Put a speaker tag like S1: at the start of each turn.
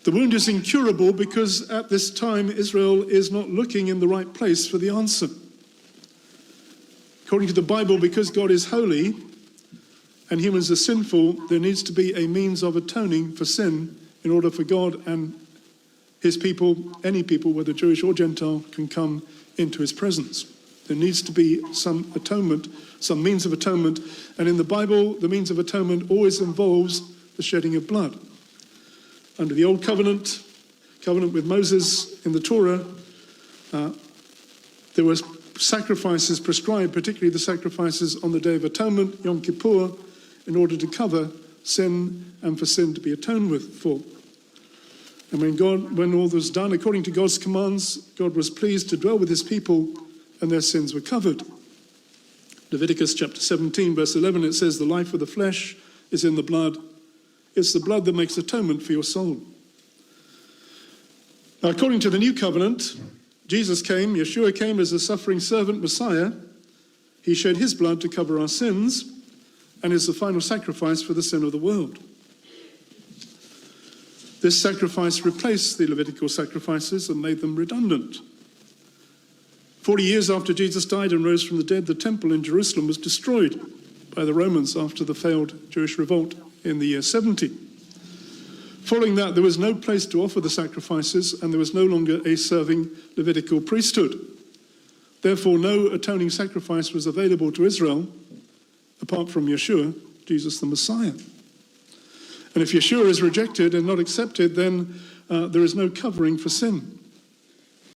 S1: The wound is incurable because at this time Israel is not looking in the right place for the answer. According to the Bible, because God is holy and humans are sinful, there needs to be a means of atoning for sin in order for God and his people, any people, whether Jewish or Gentile, can come into his presence. There needs to be some atonement, some means of atonement. And in the Bible, the means of atonement always involves the shedding of blood. Under the Old Covenant with Moses in the Torah, there were sacrifices prescribed, particularly the sacrifices on the Day of Atonement, Yom Kippur, in order to cover sin and for sin to be atoned for. And when all was done according to God's commands, God was pleased to dwell with his people and their sins were covered. Leviticus chapter 17, verse 11, it says, the life of the flesh is in the blood. It's the blood that makes atonement for your soul. Now, according to the new covenant, Yeshua came as a suffering servant Messiah. He shed his blood to cover our sins and is the final sacrifice for the sin of the world. This sacrifice replaced the Levitical sacrifices and made them redundant. 40 years after Jesus died and rose from the dead, the temple in Jerusalem was destroyed by the Romans after the failed Jewish revolt in the year 70. Following that, there was no place to offer the sacrifices and there was no longer a serving Levitical priesthood. Therefore, no atoning sacrifice was available to Israel apart from Yeshua, Jesus the Messiah. And if Yeshua is rejected and not accepted, then there is no covering for sin.